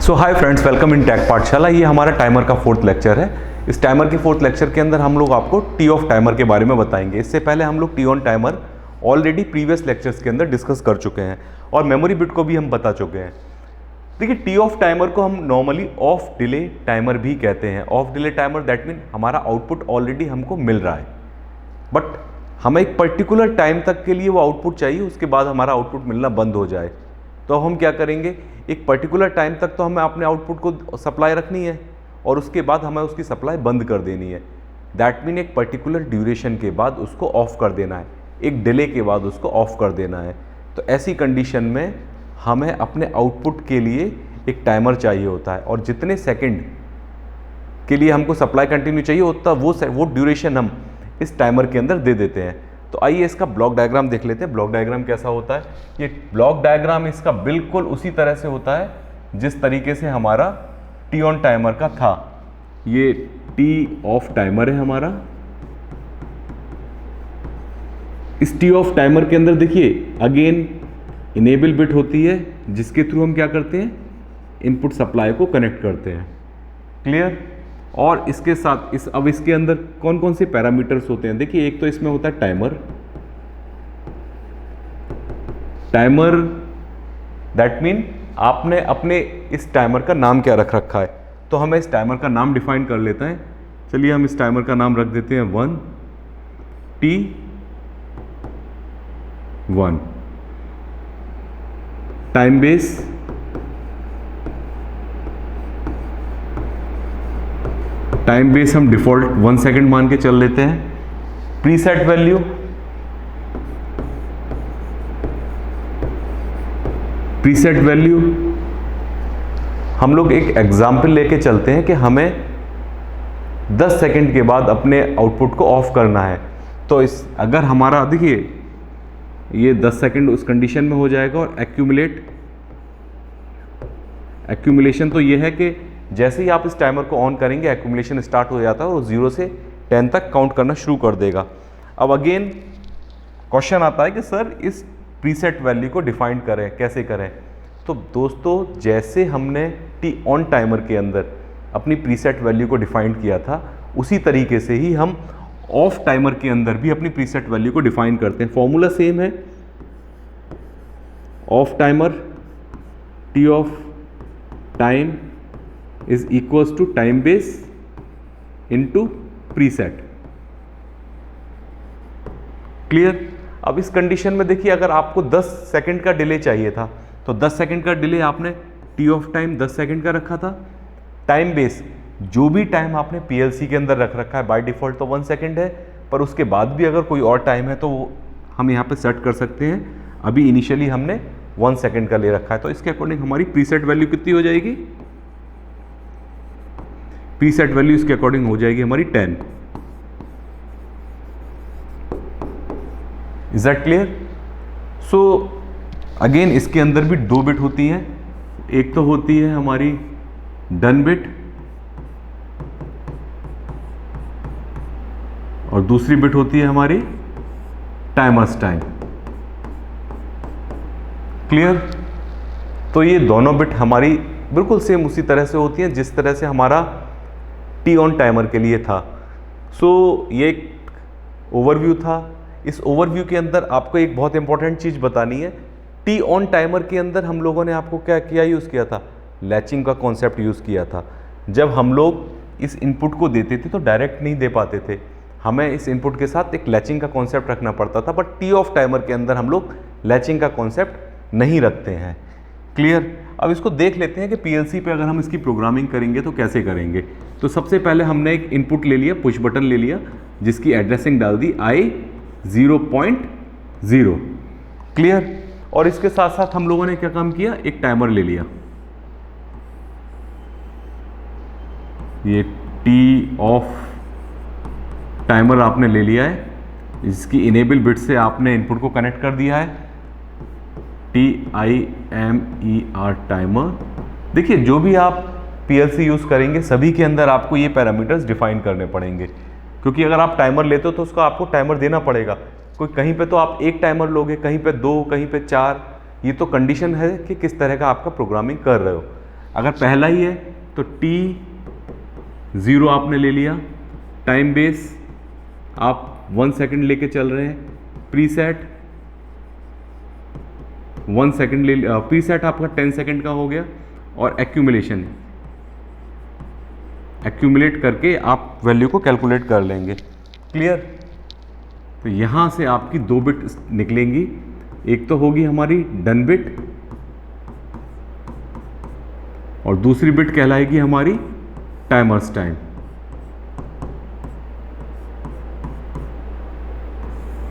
So hi friends, welcome in tech Pathshala. ये हमारा timer का 4th लेक्चर है। इस टाइमर के 4th लेक्चर के अंदर हम लोग आपको टी ऑफ टाइमर के बारे में बताएंगे। इससे पहले हम लोग T on timer already previous lectures के अंदर डिस्कस कर चुके हैं और मेमोरी बिट को भी हम बता चुके हैं। देखिए, टी ऑफ टाइमर को हम नॉर्मली ऑफ डिले टाइमर भी कहते हैं। Of delay timer that mean हमारा आउटपुट ऑलरेडी हमको मिल रहा है, बट हमें एक पर्टिकुलर टाइम तक के लिए वो आउटपुट चाहिए, उसके बाद हमारा आउटपुट मिलना बंद हो जाए। तो हम क्या करेंगे, एक पर्टिकुलर टाइम तक तो हमें अपने आउटपुट को सप्लाई रखनी है और उसके बाद हमें उसकी सप्लाई बंद कर देनी है। दैट मीन एक पर्टिकुलर ड्यूरेशन के बाद उसको ऑफ कर देना है, एक डिले के बाद उसको ऑफ कर देना है। तो ऐसी कंडीशन में हमें अपने आउटपुट के लिए एक टाइमर चाहिए होता है और जितने सेकंड के लिए हमको सप्लाई कंटिन्यू चाहिए होता वो ड्यूरेशन हम इस टाइमर के अंदर दे देते हैं। तो आइए इसका ब्लॉक डायग्राम देख लेते हैं। ब्लॉक डायग्राम कैसा होता है? ये ब्लॉक डायग्राम इसका बिल्कुल उसी तरह से होता है जिस तरीके से हमारा टी ऑन टाइमर का था। ये टी ऑफ टाइमर है हमारा। इस टी ऑफ टाइमर के अंदर देखिए अगेन इनेबल बिट होती है जिसके थ्रू हम क्या करते हैं, इनपुट सप्लाई को कनेक्ट करते हैं। क्लियर? और इसके साथ अब इसके अंदर कौन कौन से पैरामीटर्स होते हैं? देखिए, एक तो इसमें होता है टाइमर दैट मीन आपने अपने इस टाइमर का नाम क्या रख रखा है। तो हमें इस टाइमर का नाम डिफाइन कर लेते हैं। चलिए हम इस टाइमर का नाम रख देते हैं 1T1 time base. Time base हम डिफॉल्ट 1 सेकेंड मान के चल लेते हैं। प्रीसेट वैल्यू हम लोग एक एग्जाम्पल लेके चलते हैं कि हमें 10 सेकेंड के बाद अपने आउटपुट को ऑफ करना है। तो अगर हमारा देखिए ये 10 सेकेंड उस कंडीशन में हो जाएगा और एक्यूमुलेशन तो ये है कि जैसे ही आप इस टाइमर को ऑन करेंगे एक्यूमुलेशन स्टार्ट हो जाता है और 0 से 10 तक काउंट करना शुरू कर देगा। अब अगेन क्वेश्चन आता है कि सर इस प्रीसेट वैल्यू को डिफाइन करें, कैसे करें? तो दोस्तों, जैसे हमने टी ऑन टाइमर के अंदर अपनी प्रीसेट वैल्यू को डिफाइन किया था, उसी तरीके से ही हम ऑफ टाइमर के अंदर भी अपनी प्रीसेट वैल्यू को डिफाइन करते हैं। फॉर्मूला सेम है। Off timer T off time is equals to time base into preset. Clear? अब इस कंडीशन में देखिए, अगर आपको 10 सेकंड का डिले चाहिए था तो 10 सेकंड का डिले आपने टी ऑफ टाइम 10 सेकंड का रखा था। टाइम बेस जो भी टाइम आपने पीएलसी के अंदर रख रखा है बाय डिफॉल्ट तो 1 सेकंड है, पर उसके बाद भी अगर कोई और टाइम है तो वो हम यहाँ पे सेट कर सकते हैं। अभी इनिशियली हमने 1 सेकंड का ले रखा है, तो इसके अकॉर्डिंग हमारी प्रीसेट वैल्यू कितनी हो जाएगी? प्रीसेट वैल्यू इसके अकॉर्डिंग हो जाएगी हमारी 10। Is that clear? So again इसके अंदर भी 2 बिट होती हैं। एक तो होती है हमारी डन बिट और दूसरी बिट होती है हमारी टाइमर्स टाइम। क्लियर? तो ये दोनों बिट हमारी बिल्कुल सेम उसी तरह से होती हैं जिस तरह से हमारा टी ऑन टाइमर के लिए था। सो ये एक ओवरव्यू था। इस ओवरव्यू के अंदर आपको एक बहुत इंपॉर्टेंट चीज़ बतानी है। टी ऑन टाइमर के अंदर हम लोगों ने आपको क्या यूज़ किया था? लैचिंग का कॉन्सेप्ट यूज़ किया था। जब हम लोग इस इनपुट को देते थे तो डायरेक्ट नहीं दे पाते थे, हमें इस इनपुट के साथ एक लैचिंग का कॉन्सेप्ट रखना पड़ता था। बट टी ऑफ टाइमर के अंदर हम लोग लैचिंग का कॉन्सेप्ट नहीं रखते हैं। क्लियर? अब इसको देख लेते हैं कि पीएलसी पे अगर हम इसकी प्रोग्रामिंग करेंगे तो कैसे करेंगे। तो सबसे पहले हमने एक इनपुट ले लिया, पुश बटन ले लिया, जिसकी एड्रेसिंग डाल दी I0.0। क्लियर? और इसके साथ साथ हम लोगों ने क्या काम किया, एक टाइमर ले लिया। ये टी ऑफ टाइमर आपने ले लिया है, इसकी इनेबल बिट से आपने इनपुट को कनेक्ट कर दिया है। TIMER timer. देखिए, जो भी आप पीएलसी यूज़ करेंगे सभी के अंदर आपको ये पैरामीटर्स डिफाइन करने पड़ेंगे, क्योंकि अगर आप टाइमर लेते हो तो उसका आपको टाइमर देना पड़ेगा। कोई कहीं पे तो आप एक टाइमर लोगे, कहीं पे 2, कहीं पे 4, ये तो कंडीशन है कि किस तरह का आपका प्रोग्रामिंग कर रहे हो। अगर पहला ही है तो टी 0 आपने ले लिया, टाइम बेस आप 1 सेकेंड लेके चल रहे हैं, प्रीसेट 1 सेकेंड ले, प्रीसेट आपका 10 सेकेंड का हो गया, और एक्यूमुलेशन, एक्यूमुलेट करके आप वैल्यू को कैलकुलेट कर लेंगे। क्लियर? तो यहां से आपकी 2 बिट निकलेंगी, एक तो होगी हमारी डन बिट और दूसरी बिट कहलाएगी हमारी टाइमर्स टाइम।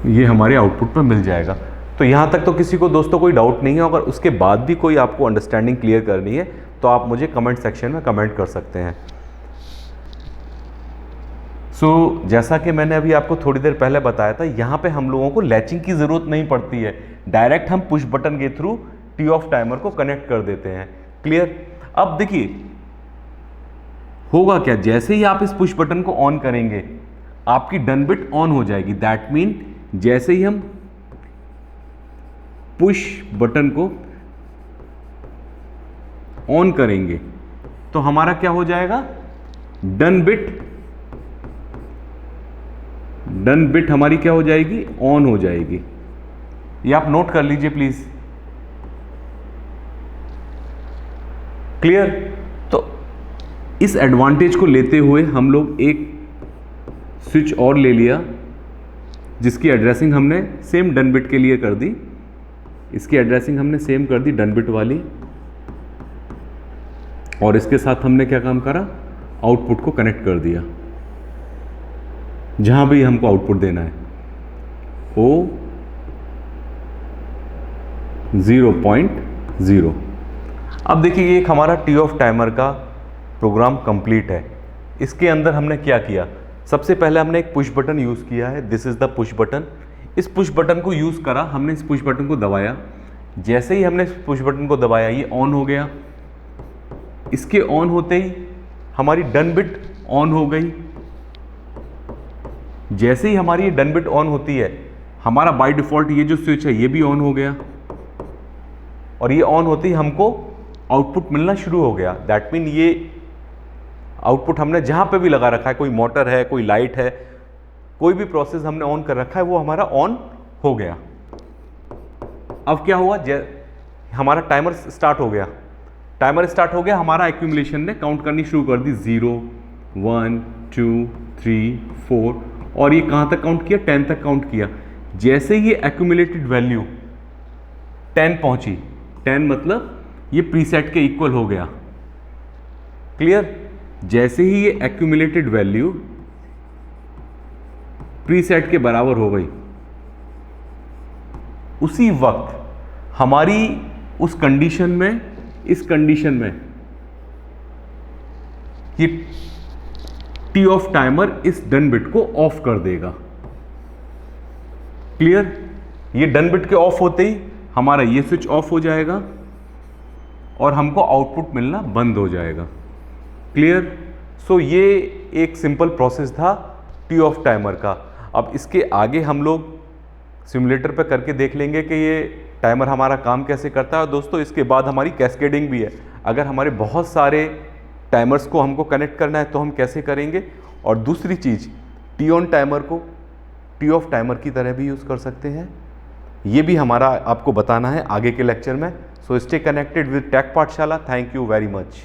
ये हमारे आउटपुट पर मिल जाएगा। तो यहां तक तो किसी को दोस्तों कोई डाउट नहीं है। अगर उसके बाद भी कोई आपको अंडरस्टैंडिंग क्लियर करनी है तो आप मुझे कमेंट सेक्शन में कमेंट कर सकते हैं। जैसा कि मैंने अभी आपको थोड़ी देर पहले बताया था, यहां पे हम लोगों को लैचिंग की जरूरत नहीं पड़ती है, डायरेक्ट हम पुश बटन के थ्रू टी ऑफ टाइमर को कनेक्ट कर देते हैं। क्लियर? अब देखिए होगा क्या, जैसे ही आप इस पुश बटन को ऑन करेंगे आपकी डन बिट ऑन हो जाएगी। दैट मीन जैसे ही हम पुश बटन को ऑन करेंगे तो हमारा क्या हो जाएगा, डन बिट हमारी क्या हो जाएगी, ऑन हो जाएगी। ये आप नोट कर लीजिए प्लीज। क्लियर? तो इस एडवांटेज को लेते हुए हम लोग एक स्विच और ले लिया जिसकी एड्रेसिंग हमने सेम डन बिट के लिए कर दी। इसकी एड्रेसिंग हमने सेम कर दी डन बिट वाली, और इसके साथ हमने क्या काम करा, आउटपुट को कनेक्ट कर दिया जहां भी हमको आउटपुट देना है, ओ 0.0। अब देखिए ये एक हमारा टी ऑफ टाइमर का प्रोग्राम कंप्लीट है। इसके अंदर हमने क्या किया, सबसे पहले हमने एक पुश बटन यूज़ किया है, this is the push button. इस पुश बटन को यूज़ करा, हमने इस पुश बटन को दबाया। जैसे ही हमने इस पुश बटन को दबाया ये ऑन हो गया। इसके ऑन होते ही हमारी डन बिट ऑन हो गई। जैसे ही हमारी ये डन बिट ऑन होती है हमारा बाय डिफ़ॉल्ट ये जो स्विच है ये भी ऑन हो गया, और ये ऑन होते ही हमको आउटपुट मिलना शुरू हो गया। दैट मीन ये आउटपुट हमने जहां पे भी लगा रखा है, कोई मोटर है, कोई लाइट है, कोई भी प्रोसेस हमने ऑन कर रखा है वो हमारा ऑन हो गया। अब क्या हुआ, हमारा टाइमर स्टार्ट हो गया। टाइमर स्टार्ट हो गया, हमारा एक्यूमुलेशन ने काउंट करनी शुरू कर दी, 0 1 2 3 4, और ये कहां तक काउंट किया, 10 तक काउंट किया। जैसे ही ये एक्यूमुलेटेड वैल्यू 10 पहुंची, 10 मतलब ये प्रीसेट के इक्वल हो गया। क्लियर? जैसे ही ये एक्यूमुलेटेड वैल्यू प्रीसेट के बराबर हो गई, उसी वक्त हमारी उस कंडीशन में, इस कंडीशन में ये टी ऑफ टाइमर इस डन बिट को ऑफ कर देगा। क्लियर? ये डन बिट के ऑफ होते ही हमारा ये स्विच ऑफ हो जाएगा और हमको आउटपुट मिलना बंद हो जाएगा। क्लियर? सो ये एक सिंपल प्रोसेस था टी ऑफ टाइमर का। अब इसके आगे हम लोग सिमुलेटर पे करके देख लेंगे कि ये टाइमर हमारा काम कैसे करता है। और दोस्तों इसके बाद हमारी कैस्केडिंग भी है। अगर हमारे बहुत सारे टाइमर्स को हमको कनेक्ट करना है तो हम कैसे करेंगे। और दूसरी चीज़, टी ऑन टाइमर को टी ऑफ टाइमर की तरह भी यूज़ कर सकते हैं, ये भी हमारा आपको बताना है आगे के लेक्चर में। So stay connected with tech Pathshala. Thank you very much.